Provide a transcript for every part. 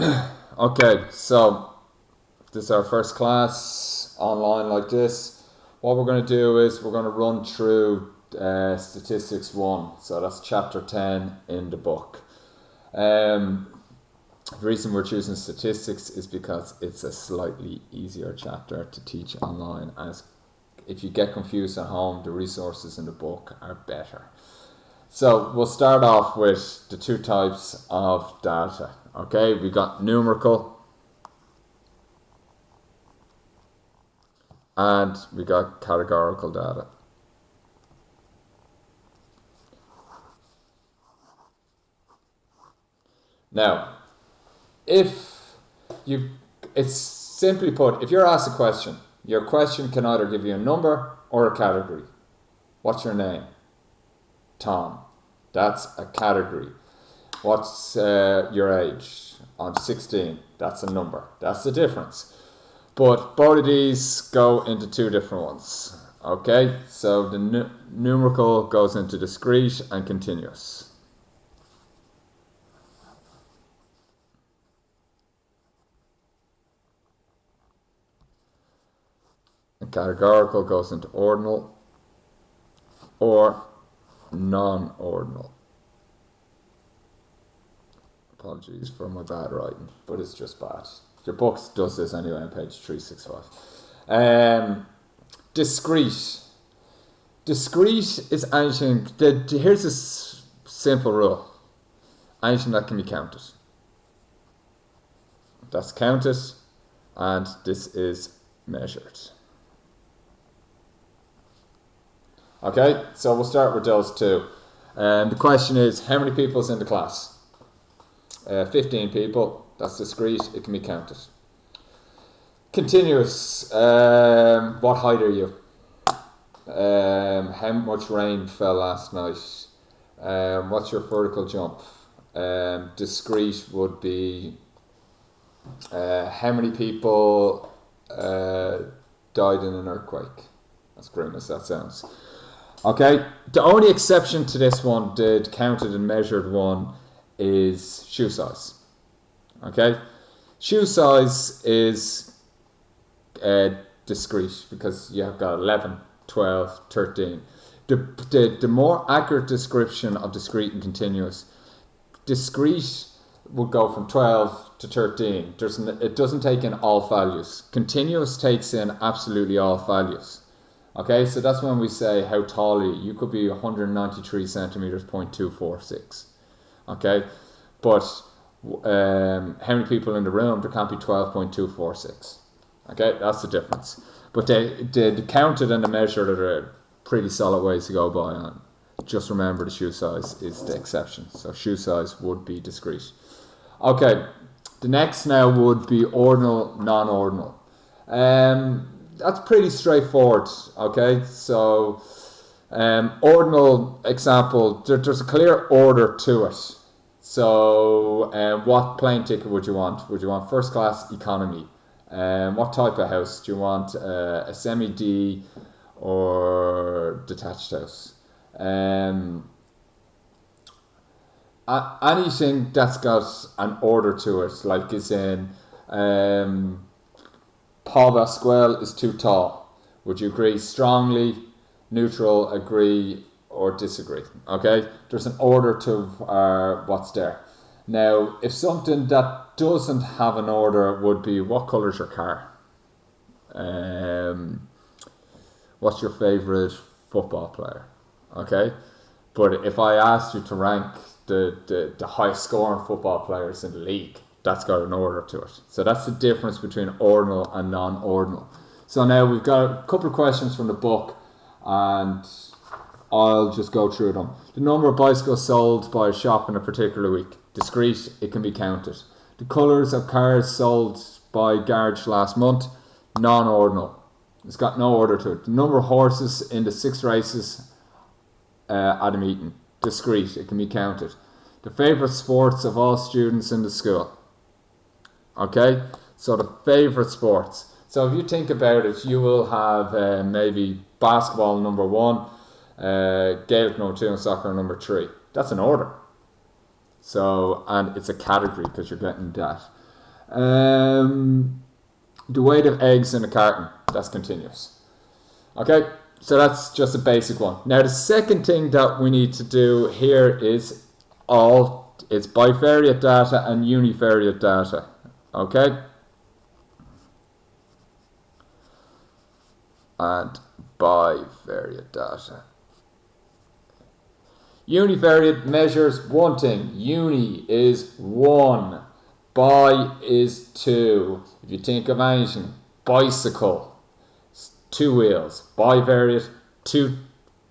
Okay, so this is our first class online like this. What we're going to do is we're going to run through Statistics 1. So that's chapter 10 in the book. The reason we're choosing statistics is because it's a slightly easier chapter to teach online, as if you get confused at home, the resources in the book are better. So we'll start off with the two types of data. Okay, we got numerical and we got categorical data. Now, it's simply put, if you're asked a question, your question can either give you a number or a category. What's your name? Tom. That's a category. What's your age? I'm 16. That's a number. That's the difference. But both of these go into two different ones. Okay, so the numerical goes into discrete and continuous. And categorical goes into ordinal or non-ordinal. Apologies for my bad writing, but it's just bad. Your book does this anyway on page 365. Discrete. Discrete is anything. Here's a simple rule: anything that can be counted. That's counted, and this is measured. Okay, so we'll start with those two. The question is, how many people is in the class? 15 people. That's discrete. It can be counted. Continuous. What height are you? How much rain fell last night? What's your vertical jump? Discrete would be how many people died in an earthquake. That's grim as that sounds. Okay, the only exception to this one, the counted and measured one, is shoe size. Okay, shoe size is discrete because you have got 11, 12, 13. The more accurate description of discrete and continuous, discrete would go from 12 to 13. It doesn't take in all values. Continuous takes in absolutely all values. Okay, so that's when we say how tall are you. You could be 193 centimeters, 0.246. Okay, but how many people in the room? There can't be 12.246. Okay, that's the difference. But the counted and the measured are pretty solid ways to go by on. Just remember the shoe size is the exception. So shoe size would be discrete. Okay, the next now would be ordinal, non-ordinal. That's pretty straightforward. Okay, so ordinal example, there's a clear order to it. So what plane ticket would you want? Would you want first class, economy? What type of house? Do you want a semi-D or detached house? Anything that's got an order to it, like is in Paul Basquel is too tall. Would you agree strongly, neutral, agree, or disagree? Okay, there's an order to what's there. Now, if something that doesn't have an order would be, what colour is your car? What's your favourite football player? Okay, but if I asked you to rank the high scoring football players in the league, that's got an order to it. So that's the difference between ordinal and non-ordinal. So now we've got a couple of questions from the book, and I'll just go through them. The number of bicycles sold by a shop in a particular week. Discrete, it can be counted. The colours of cars sold by garage last month. Non-ordinal. It's got no order to it. The number of horses in the 6 races at a meeting. Discrete, it can be counted. The favourite sports of all students in the school. Okay, so the favourite sports. So if you think about it, you will have maybe basketball number 1, Gaelic number 2, and soccer number 3. That's an order. So, and it's a category because you're getting that. The weight of eggs in a carton, that's continuous. Okay, so that's just a basic one. Now the second thing that we need to do here is it's bivariate data and univariate data. Okay, and bivariate data. Univariate measures one thing. Uni is 1. Bi is 2. If you think of anything, bicycle, 2 wheels. Bivariate, 2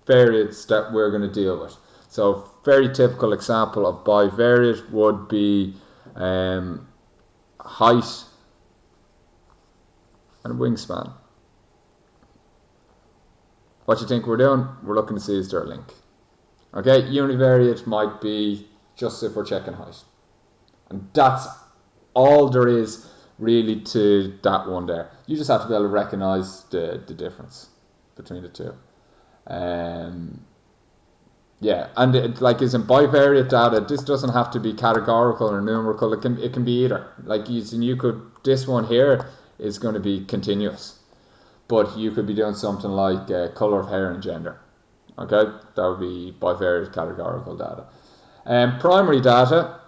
variates that we're going to deal with. So very typical example of bivariate would be height and wingspan. What you think we're doing? We're looking to see is there a link. Okay, univariate might be just if we're checking height. And that's all there is really to that one there. You just have to be able to recognize the difference between the two. Yeah, and is in bivariate data, this doesn't have to be categorical or numerical. It can be either. Like this one here is going to be continuous, but you could be doing something like color of hair and gender. Okay, that would be bivariate categorical data. Primary data,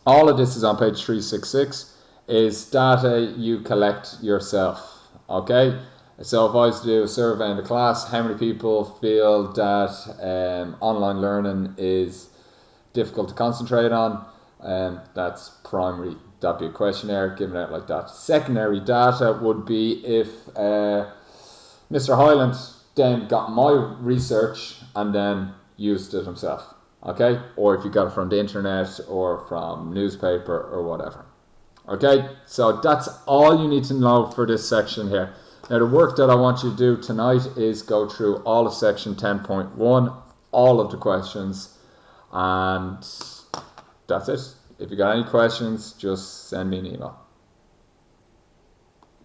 all of this is on page 366, is data you collect yourself. Okay, so if I was to do a survey in the class, how many people feel that online learning is difficult to concentrate on? That's primary. That'd be a questionnaire given out like that. Secondary data would be if Mr. Hyland then got my research and then used it himself, okay? Or if you got it from the internet or from newspaper or whatever. Okay, so that's all you need to know for this section here. Now the work that I want you to do tonight is go through all of section 10.1, all of the questions, and that's it. If you got any questions, just send me an email.